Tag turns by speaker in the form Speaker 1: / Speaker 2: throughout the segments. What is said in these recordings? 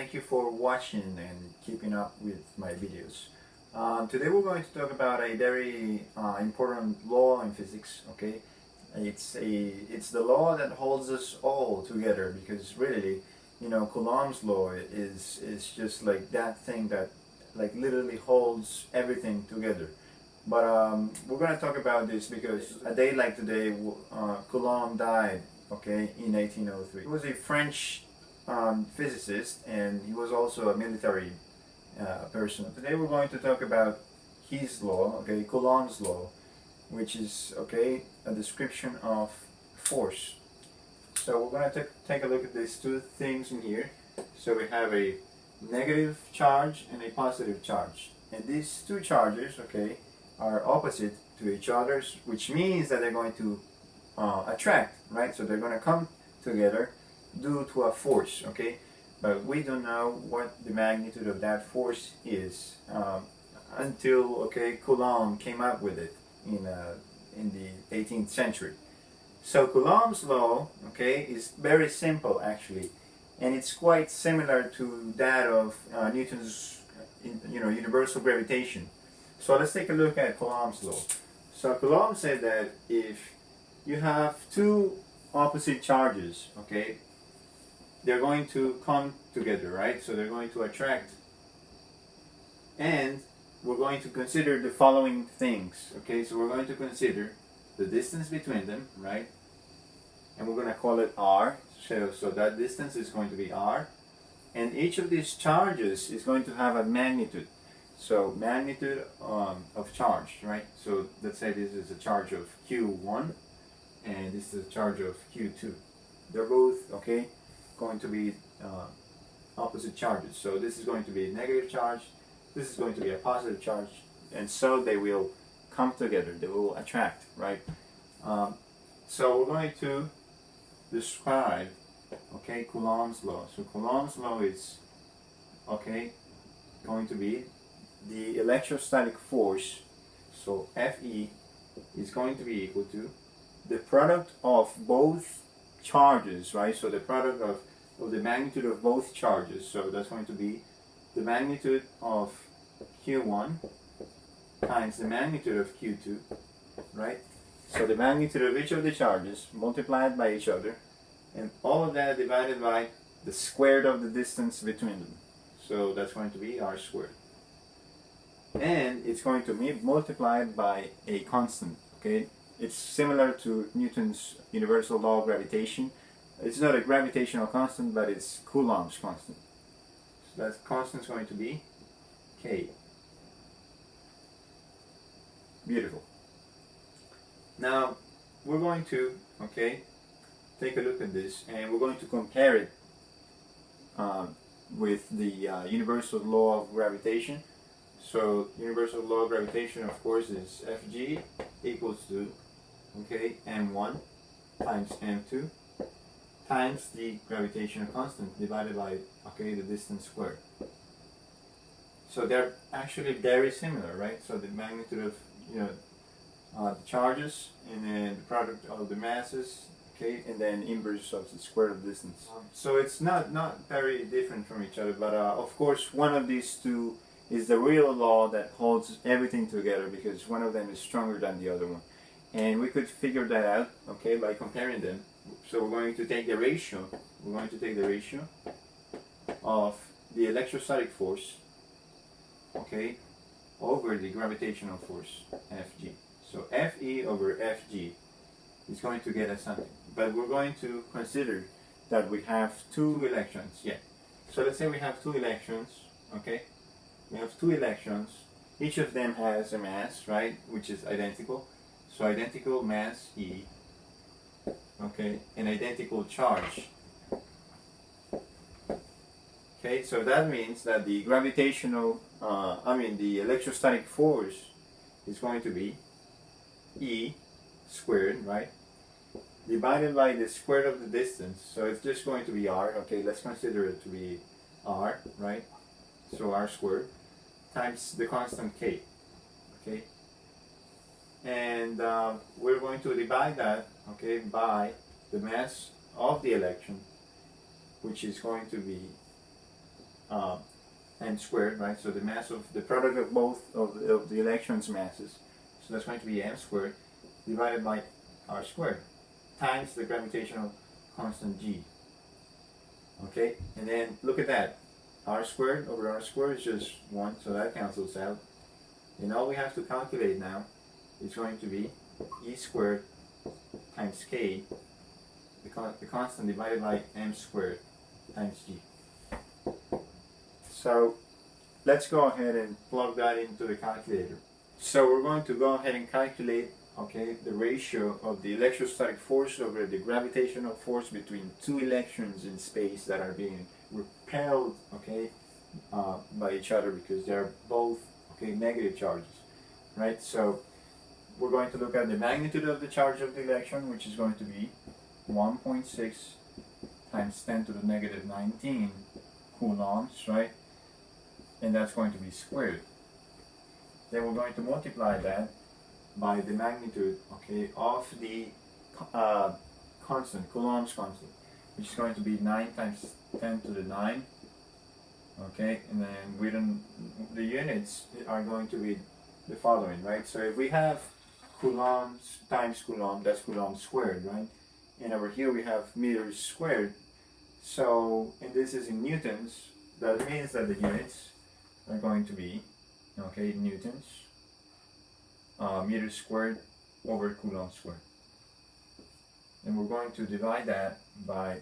Speaker 1: thank you for watching and keeping up with my videos. Today we're going to talk about a very important law in physics. Okay, it's the law that holds us all together, because really, Coulomb's law is just like that thing that like literally holds everything together. But we're going to talk about this because a day like today, Coulomb died. Okay, in 1803. He was a French physicist, and he was also a military person. Today we're going to talk about his law, okay, Coulomb's law, which is, okay, a description of force. So we're going to take a look at these two things in here. So we have a negative charge and a positive charge, and these two charges, okay, are opposite to each other, which means that they're going to attract, right? So they're going to come together due to a force, okay? But we don't know what the magnitude of that force is until, okay, Coulomb came up with it in the 18th century. So Coulomb's law, okay, is very simple actually, and it's quite similar to that of Newton's, universal gravitation. So let's take a look at Coulomb's law. So Coulomb said that if you have two opposite charges, okay, they're going to come together, right? So they're going to attract, and we're going to consider the following things, okay? So we're going to consider the distance between them, right? And we're going to call it r. So that distance is going to be r, and each of these charges is going to have a magnitude. So magnitude of charge, right? So let's say this is a charge of Q1, and this is a charge of Q2. They're both, okay, going to be opposite charges. So this is going to be a negative charge, this is going to be a positive charge, and so they will come together, they will attract, right? So we're going to describe, okay, Coulomb's law. So Coulomb's law is, okay, going to be the electrostatic force, so Fe is going to be equal to the product of both charges, right? So the product of the magnitude of both charges, so that's going to be the magnitude of Q1 times the magnitude of Q2, right? So the magnitude of each of the charges multiplied by each other, and all of that divided by the square of the distance between them. So that's going to be r squared. And it's going to be multiplied by a constant, okay? It's similar to Newton's universal law of gravitation. It's not a gravitational constant, but it's Coulomb's constant. So that constant is going to be K. Beautiful. Now, we're going to, okay, take a look at this, and we're going to compare it with the universal law of gravitation. So universal law of gravitation, of course, is Fg equals to, okay, m1 times m2 times the gravitational constant divided by, okay, the distance squared. So they're actually very similar, right? So the magnitude of, the charges, and then the product of the masses, okay, and then inverse of the square of the distance. So it's not very different from each other, but of course one of these two is the real law that holds everything together, because one of them is stronger than the other one. And we could figure that out, okay, by comparing them. So we're going to take the ratio, of the electrostatic force, okay, over the gravitational force, Fg. So Fe over Fg is going to get us something. But we're going to consider that we have two electrons, yeah. So let's say we have two electrons, okay? We have two electrons, each of them has a mass, right, which is identical. So identical mass E, okay, and identical charge. Okay, so that means that the the electrostatic force is going to be E squared, right, divided by the square of the distance. So it's just going to be R, okay, let's consider it to be R, right, so R squared, times the constant K, okay, and we're going to divide that, okay, by the mass of the electron, which is going to be m squared, right? So the mass of the product of both of the electrons' masses. So that's going to be m squared divided by r squared times the gravitational constant g. Okay, and then look at that. R squared over r squared is just 1, so that cancels out. And all we have to calculate now is going to be e squared times k, the constant divided by m squared times g. So let's go ahead and plug that into the calculator. So we're going to go ahead and calculate, okay, the ratio of the electrostatic force over the gravitational force between two electrons in space that are being repelled, okay, by each other because they're both, okay, negative charges, right? So we're going to look at the magnitude of the charge of the electron, which is going to be 1.6 times 10 to the negative 19 coulombs, right? And that's going to be squared. Then we're going to multiply that by the magnitude, okay, of the constant, Coulomb's constant, which is going to be 9 times 10 to the 9, okay, and then the units are going to be the following, right? So if we have coulombs times coulomb, that's coulomb squared, right? And over here we have meters squared. So, and this is in newtons, that means that the units are going to be, okay, newtons, meters squared over coulomb squared. And we're going to divide that by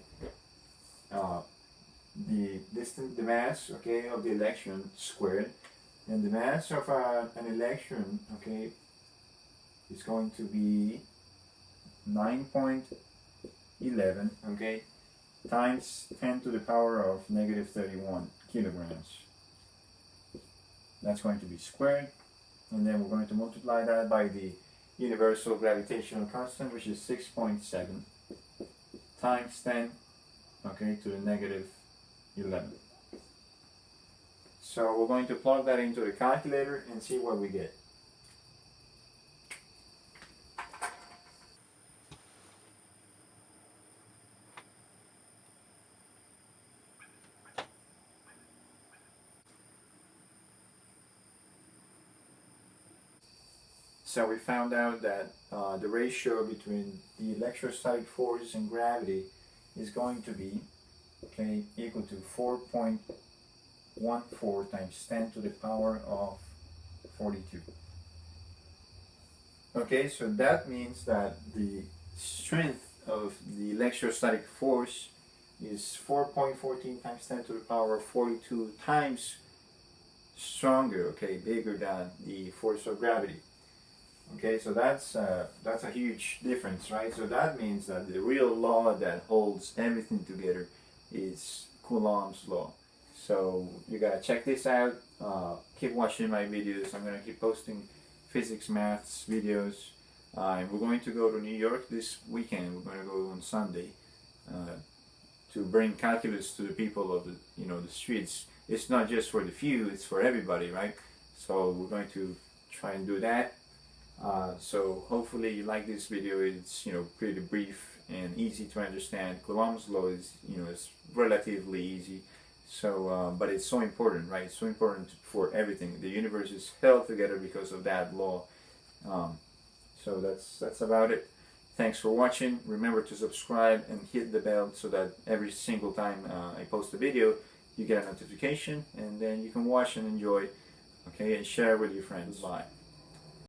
Speaker 1: the distance, the mass, okay, of the electron squared. And the mass of an electron, okay, is going to be 9.11, okay, times 10 to the power of negative 31 kilograms. That's going to be squared, and then we're going to multiply that by the universal gravitational constant, which is 6.7 times 10, okay, to the negative 11. So we're going to plug that into the calculator and see what we get. So we found out that the ratio between the electrostatic force and gravity is going to be, okay, equal to 4.14 times 10 to the power of 42. Okay, so that means that the strength of the electrostatic force is 4.14 times 10 to the power of 42 times stronger, okay, bigger than the force of gravity. Okay, so that's a huge difference, right? So that means that the real law that holds everything together is Coulomb's law. So you gotta check this out. Keep watching my videos. I'm gonna keep posting physics, maths videos. And we're going to go to New York this weekend. We're going to go on Sunday to bring calculus to the people of the the streets. It's not just for the few; it's for everybody, right? So we're going to try and do that. So hopefully you like this video. It's pretty brief and easy to understand. Coulomb's law is is relatively easy. So but it's so important, right? It's so important for everything. The universe is held together because of that law. So that's about it. Thanks for watching. Remember to subscribe and hit the bell so that every single time I post a video, you get a notification, and then you can watch and enjoy. Okay, and share with your friends. Bye.